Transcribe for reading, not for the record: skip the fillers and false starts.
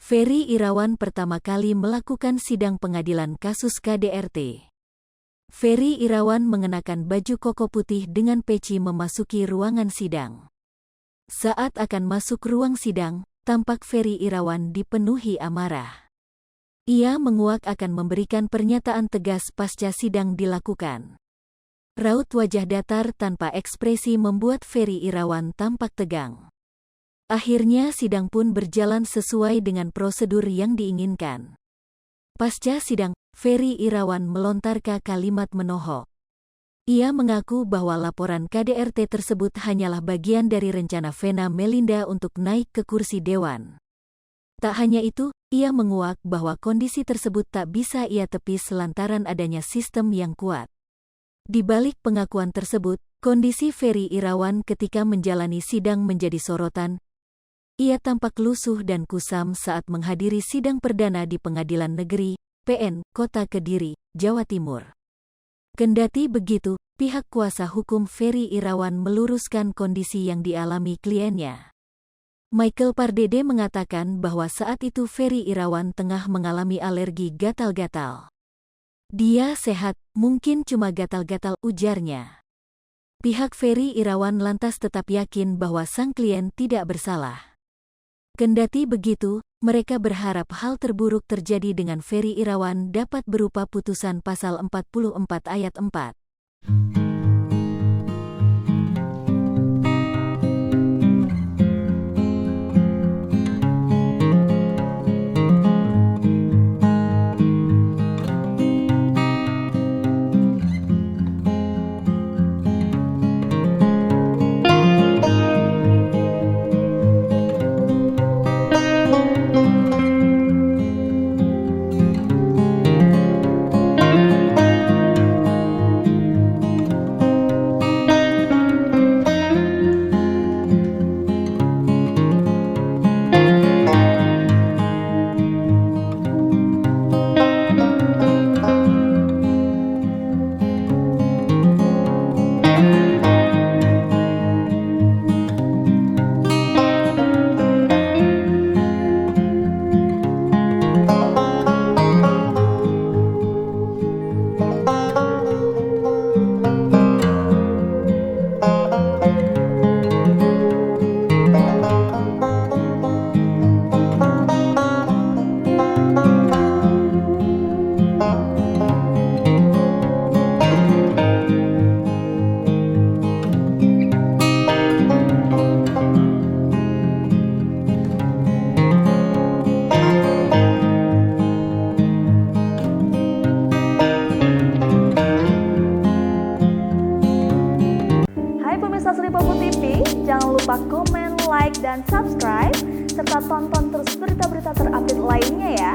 Ferry Irawan pertama kali melakukan sidang pengadilan kasus KDRT. Ferry Irawan mengenakan baju koko putih dengan peci memasuki ruangan sidang. Saat akan masuk ruang sidang, tampak Ferry Irawan dipenuhi amarah. Ia menguak akan memberikan pernyataan tegas pasca sidang dilakukan. Raut wajah datar tanpa ekspresi membuat Ferry Irawan tampak tegang. Akhirnya sidang pun berjalan sesuai dengan prosedur yang diinginkan. Pasca sidang, Ferry Irawan melontarkan kalimat menohok. Ia mengaku bahwa laporan KDRT tersebut hanyalah bagian dari rencana Vena Melinda untuk naik ke kursi dewan. Tak hanya itu, ia menguak bahwa kondisi tersebut tak bisa ia tepis lantaran adanya sistem yang kuat. Di balik pengakuan tersebut, kondisi Ferry Irawan ketika menjalani sidang menjadi sorotan. Ia tampak lusuh dan kusam saat menghadiri sidang perdana di Pengadilan Negeri, PN, Kota Kediri, Jawa Timur. Kendati begitu, pihak kuasa hukum Ferry Irawan meluruskan kondisi yang dialami kliennya. Michael Pardede mengatakan bahwa saat itu Ferry Irawan tengah mengalami alergi gatal-gatal. Dia sehat, mungkin cuma gatal-gatal, ujarnya. Pihak Ferry Irawan lantas tetap yakin bahwa sang klien tidak bersalah. Kendati begitu, mereka berharap hal terburuk terjadi dengan Ferry Irawan dapat berupa putusan pasal 44 ayat 4. Lipopo TV, jangan lupa komen, like, dan subscribe, serta tonton terus berita-berita terupdate lainnya ya.